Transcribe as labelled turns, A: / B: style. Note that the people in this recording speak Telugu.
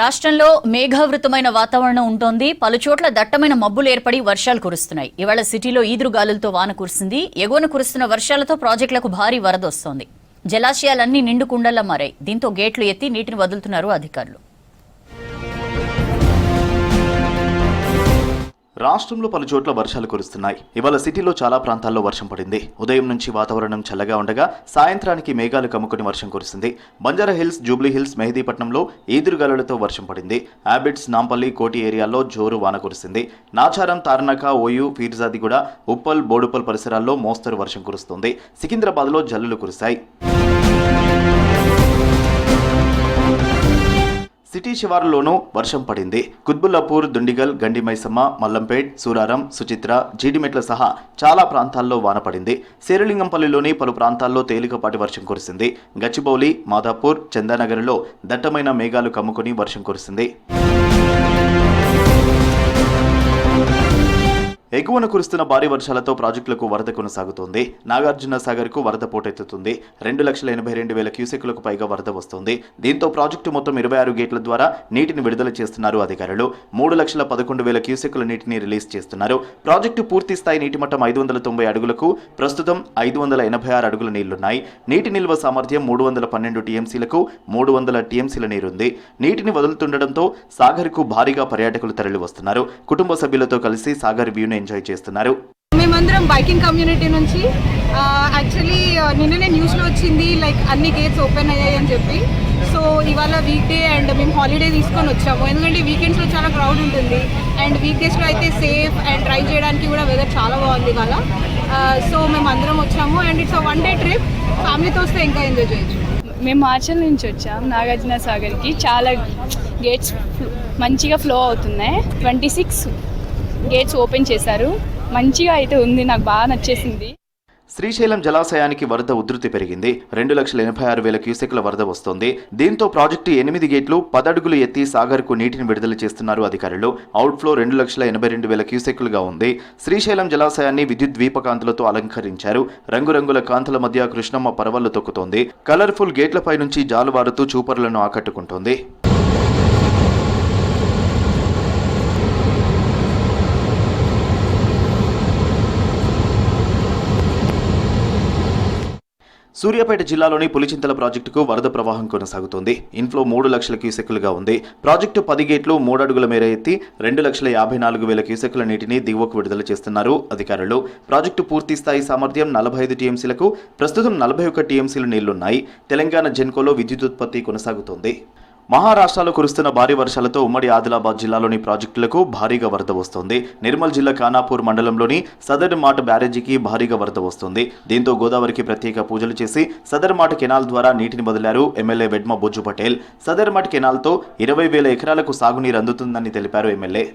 A: రాష్ట్రంలో మేఘావృతమైన వాతావరణం ఉంటోంది. పలుచోట్ల దట్టమైన మబ్బులు ఏర్పడి వర్షాలు కురుస్తున్నాయి. ఇవాళ సిటీలో ఈదురుగాలులతో వాన కురిసింది. ఎగువన కురుస్తున్న వర్షాలతో ప్రాజెక్టులకు భారీ వరద వస్తోంది. జలాశయాలన్నీ నిండు కుండల్లా మారాయి. దీంతో గేట్లు ఎత్తి నీటిని వదులుతున్నారు అధికారులు.
B: రాష్ట్రంలో పలు చోట్ల వర్షాలు కురుస్తున్నాయి. ఇవాళ సిటీలో చాలా ప్రాంతాల్లో వర్షం పడింది. ఉదయం నుంచి వాతావరణం చల్లగా ఉండగా సాయంత్రానికి మేఘాలు కమ్ముకుని వర్షం కురిసింది. బంజారా హిల్స్, జూబ్లీ హిల్స్, మెహదీపట్నంలో ఈదురుగాలులతో వర్షం పడింది. హ్యాబిట్స్, నాంపల్లి, కోటి ఏరియాల్లో జోరు వాన కురిసింది. నాచారం, తార్నాక, ఓయూ, ఫీర్జాదిగూడ, ఉప్పల్, బోడుపల్ పరిసరాల్లో మోస్తరు వర్షం కురుస్తోంది. సికింద్రాబాద్లో జల్లులు కురిశాయి. సిటీ శివారులోనూ వర్షం పడింది. కుత్బుల్లాపూర్, దుండిగల్, గండిమైసమ్మ, మల్లంపేట్, సూరారం, సుచిత్ర, జీడిమెట్ల సహా చాలా ప్రాంతాల్లో వాన పడింది. శేరలింగంపల్లిలోని పలు ప్రాంతాల్లో తేలికపాటి వర్షం కురిసింది. గచ్చిబౌలి, మాదాపూర్, చందానగర్లో దట్టమైన మేఘాలు కమ్ముకుని వర్షం కురిసింది. ఎగువన కురుస్తున్న భారీ వర్షాలతో ప్రాజెక్టులకు వరద కొనసాగుతోంది. నాగార్జున సాగర్ కు వరద పోటెత్తుతుంది. 2,82,000 క్యూసెక్కులకు పైగా వరద వస్తోంది. దీంతో ప్రాజెక్టు మొత్తం 26 గేట్ల ద్వారా నీటిని విడుదల చేస్తున్నారు అధికారులు. 3,11,000 క్యూసెక్కుల నీటిని రిలీజ్ చేస్తున్నారు. ప్రాజెక్టు పూర్తి స్థాయి నీటి మట్టం 590 అడుగులకు, ప్రస్తుతం 586 అడుగుల నీళ్లున్నాయి. నీటి నిల్వ సామర్థ్యం 312 టీఎంసీలకు 300 టీఎంసీల నీరుంది. నీటిని వదులుతుండటంతో సాగర్ కు భారీగా పర్యాటకులు తరలి వస్తున్నారు. కుటుంబ సభ్యులతో కలిసి సాగర్ వ్యూను ఎంజాయ్ చేస్తున్నారు.
C: మేమందరం బైకింగ్ కమ్యూనిటీ నుంచి యాక్చువల్లీ నిన్ననే న్యూస్లో వచ్చింది లైక్ అన్ని గేట్స్ ఓపెన్ అయ్యాయి అని చెప్పి. సో ఇవాళ వీక్ డే అండ్ మేము హాలిడే తీసుకొని వచ్చాము. ఎందుకంటే వీకెండ్స్లో చాలా క్రౌడ్ ఉంటుంది అండ్ వీక్ డేస్లో అయితే సేఫ్ అండ్ డ్రైవ్ చేయడానికి కూడా వెదర్ చాలా బాగుంది ఇవాళ. సో మేము అందరం వచ్చాము and it's one day trip. ఫ్యామిలీతో వస్తే ఇంకా ఎంజాయ్ చేయొచ్చు.
D: మేము మార్చల్ నుంచి వచ్చాం నాగార్జున సాగర్కి. చాలా గేట్స్ మంచిగా ఫ్లో అవుతున్నాయి. 26 గేట్స్ ఓపెన్ చేశారు. మంచిగా అయితే ఉంది, నాకు బాగా నచ్చేసింది.
B: శ్రీశైలం జలాశయానికి వరద ఉధృతి పెరిగింది. 2,86,000 క్యూసెక్ల వరద వస్తోంది. దీంతో ప్రాజెక్టు 8 గేట్లు 10 అడుగులు ఎత్తి సాగర్కు నీటిని విడుదల చేస్తున్నారు అధికారులు. అవుట్ఫ్లో 2,82,000 క్యూసెక్లుగా ఉంది. శ్రీశైలం జలాశయాన్ని విద్యుత్ ద్వీపకాంతులతో అలంకరించారు. రంగురంగుల కాంతుల మధ్య కృష్ణమ్మ పరవళ్లు తొక్కుతోంది. కలర్ఫుల్ గేట్లపై నుంచి జాలువారుతూ చూపరులను ఆకట్టుకుంటోంది. సూర్యాపేట జిల్లాలోని పులిచింతల ప్రాజెక్టుకు వరద ప్రవాహం కొనసాగుతోంది. ఇన్ఫ్లో 3 లక్షల క్యూసెక్కులుగా ఉంది. ప్రాజెక్టు 10 గేట్లు 3 అడుగుల మేర ఎత్తి 2,54,000 క్యూసెక్కుల నీటిని దిగువకు విడుదల చేస్తున్నారు అధికారులు. ప్రాజెక్టు పూర్తి స్థాయి సామర్థ్యం 45 టీఎంసీలకు, ప్రస్తుతం 41 టీఎంసీల నీళ్లున్నాయి. తెలంగాణ జెన్కోలో విద్యుత్ ఉత్పత్తి కొనసాగుతోంది. మహారాష్ట్రలో కురుస్తున్న భారీ వర్షాలతో ఉమ్మడి ఆదిలాబాద్ జిల్లాలోని ప్రాజెక్టులకు భారీగా వరద వస్తోంది. నిర్మల్ జిల్లా ఖానాపూర్ మండలంలోని సదర్ మాట్ బ్యారేజీకి భారీగా వరద వస్తోంది. దీంతో గోదావరికి ప్రత్యేక పూజలు చేసి సదర్ మాట్ కెనాల్ ద్వారా నీటిని వదిలారు ఎమ్మెల్యే వెడ్మ బొజ్జు పటేల్. సదర్ మాట్ కెనాల్తో 20,000 ఎకరాలకు సాగునీరు అందుతుందని తెలిపారు ఎమ్మెల్యే.